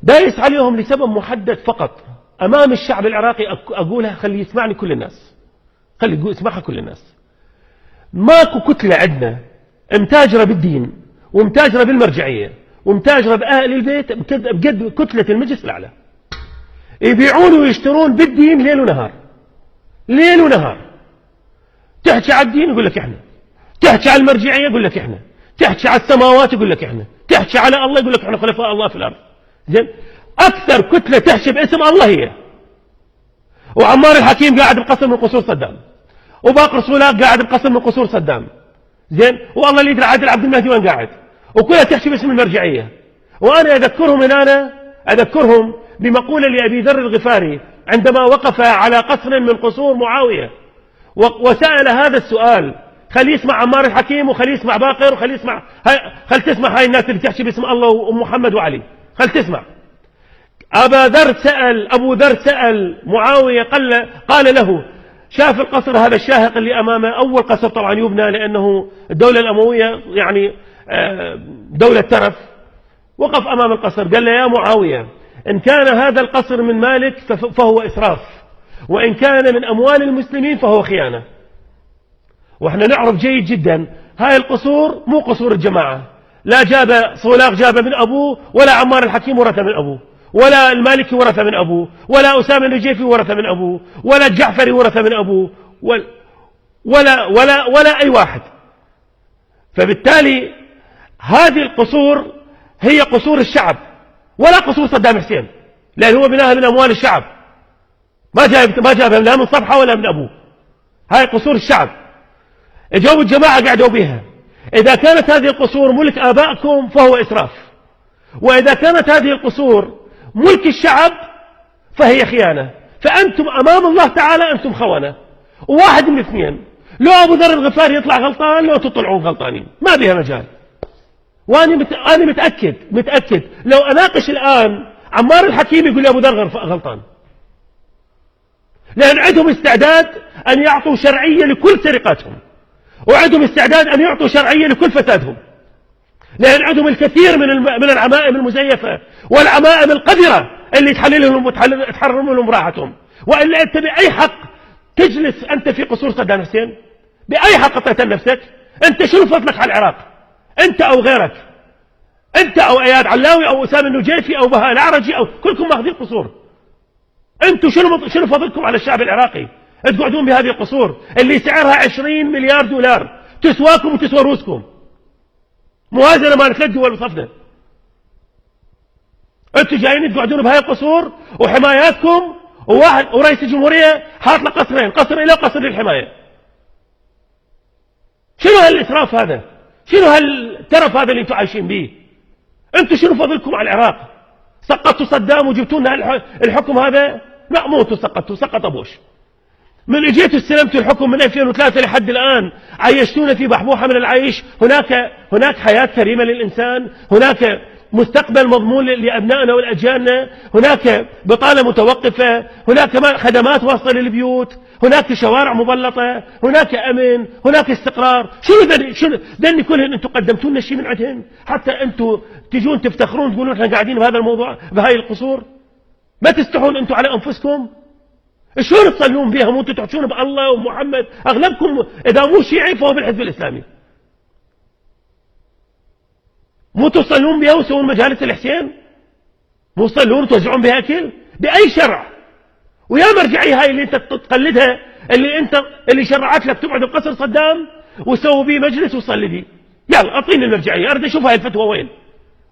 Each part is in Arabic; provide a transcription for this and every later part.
دايس عليهم لسبب محدد فقط أمام الشعب العراقي. أقولها خلي يسمعني كل الناس، خلي يسمعها كل الناس. ماكو كتلة عندنا متاجرة بالدين ومتاجرة بالمرجعية ومتاجرة بأهل البيت بقد كتلة المجلس الأعلى. يبيعون ويشترون بالدين ليل ونهار، ليل ونهار. تحكي على الدين يقول لك إحنا، تحكي على المرجعية يقول لك إحنا، تحكي على السماوات يقول لك إحنا، تحكي على الله يقول لك إحنا خلفاء الله في الأرض. زين، أكثر كتلة تحكي باسم الله هي. وعمار الحكيم قاعد بقصر من قصور صدام، وباقر صولاق قاعد بقصر من قصور صدام. زين، والله اللي يدري عادل عبد المهدي وين قاعد، وكلها تحكي باسم المرجعية. وأنا أذكرهم بمقولة لأبي ذر الغفاري عندما وقف على قصر من قصور معاوية وسأل هذا السؤال. خلي يسمع عمار الحكيم وخلي يسمع باقر وخلي يسمع خل تسمع هاي الناس اللي تحكي باسم الله ومحمد وعلي، خل تسمع. أبو ذر سأل معاوية قال له: شاف القصر هذا الشاهق اللي أمامه، أول قصر طبعا يبنى لأنه الدولة الأموية يعني دولة ترف. وقف أمام القصر قال له: يا معاوية، إن كان هذا القصر من مالك فهو إسراف، وإن كان من أموال المسلمين فهو خيانة. وإحنا نعرف جيد جدا هاي القصور مو قصور الجماعة، لا جاب صولاق جاب من أبوه، ولا عمار الحكيم ورث من أبوه، ولا المالكي ورث من أبوه، ولا أسامة النجيفي ورث من أبوه، ولا الجعفري ورث من أبوه، ولا أي واحد. فبالتالي هذه القصور هي قصور الشعب، ولا قصور صدام حسين، لأن هو بناها من أموال الشعب، ما جابها لا من صفحة ولا من أبوه. هاي قصور الشعب، اجوا الجماعة قعدوا بها. إذا كانت هذه القصور ملك آبائكم فهو إسراف، وإذا كانت هذه القصور ملك الشعب فهي خيانة. فأنتم أمام الله تعالى أنتم خونة، وواحد من اثنين: لو أبو ذر الغفاري يطلع غلطان، لو تطلعون غلطانين، ما بها مجال. وأنا متأكد لو أناقش الآن عمار الحكيم يقول لي أبو ذر غلطان، لأن عندهم استعداد أن يعطوا شرعية لكل سرقاتهم، وعندهم استعداد أن يعطوا شرعية لكل فسادهم، لأن عندهم الكثير من العمائم المزيفة والعمائم القذرة اللي تحرم لهم راحتهم. وإلا أنت بأي حق تجلس أنت في قصور صدام حسين؟ بأي حق تقتل نفسك؟ أنت شنو فضلك على العراق؟ أنت أو غيرك، أنت أو أياد علاوي أو أسامة النجيفي أو بهاء العرجي أو كلكم ماخذين قصور. أنتم شنو فضلكم على الشعب العراقي؟ تقعدون بهذه القصور اللي سعرها 20 مليار دولار، تسواكم وتسوى روسكم، موازنة ما ثلاث دول بصفنا. أنتم جايين تقعدون بهاي القصور وحماياتكم، ورئيس الجمهورية حاط له قصرين، قصر إلى وقصر للحماية. شنو هالإسراف هذا؟ شنو هالترف هذا اللي انتم عايشين به؟ انتم شنو فضلكم على العراق؟ سقطتوا صدام وجبتوا لنا الحكم هذا؟ لا، مو انتم سقطتوا، سقط ابوش. من اجيتوا استلمتوا الحكم من 2003 لحد الان عيشتونا في بحبوحه من العيش. هناك حياه كريمه للانسان، هناك مستقبل مضمون لابنائنا والاجيالنا، هناك بطاله متوقفه، هناك خدمات واصله للبيوت، هناك شوارع مبلطه، هناك امن، هناك استقرار. شنو ذني كلهن انتم قدمتوا لنا شيء من عندهن حتى انتم تجون تفتخرون تقولون احنا قاعدين بهذا الموضوع بهاي القصور؟ ما تستحون انتم على انفسكم؟ شلون تصلون بها وانتم تحجون بالله ومحمد؟ اغلبكم اذا مو شيعي فهو بالحزب الاسلامي. مو تصلون بها وتسوون مجالس الحسين؟ مو تصلون وتوزعون بها اكل؟ باي شرع؟ ويا مرجعيه هاي اللي انت تقلدها، اللي شرعت لك تقعد بقصر صدام وسووا بيه مجلس وصلي بيه. يلا اعطيني المرجعيه، اريد اشوف هاي الفتوى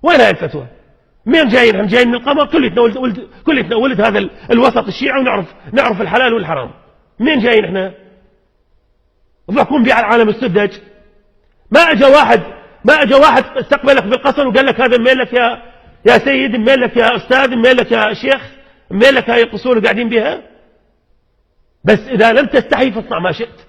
وين هاي الفتوى؟ مين جايين؟ هم جايين من القمر؟ كلنا ولد هذا الوسط الشيعي ونعرف الحلال والحرام. مين جايين احنا؟ ضحكون بيه على العالم السذج. ما اجى واحد استقبلك بالقصر وقال لك هذا مين لك يا سيد، مين لك يا استاذ، مين لك يا شيخ، مين لك هاي القصور اللي قاعدين بها؟ بس اذا لم تستحي فاصنع ما شئت.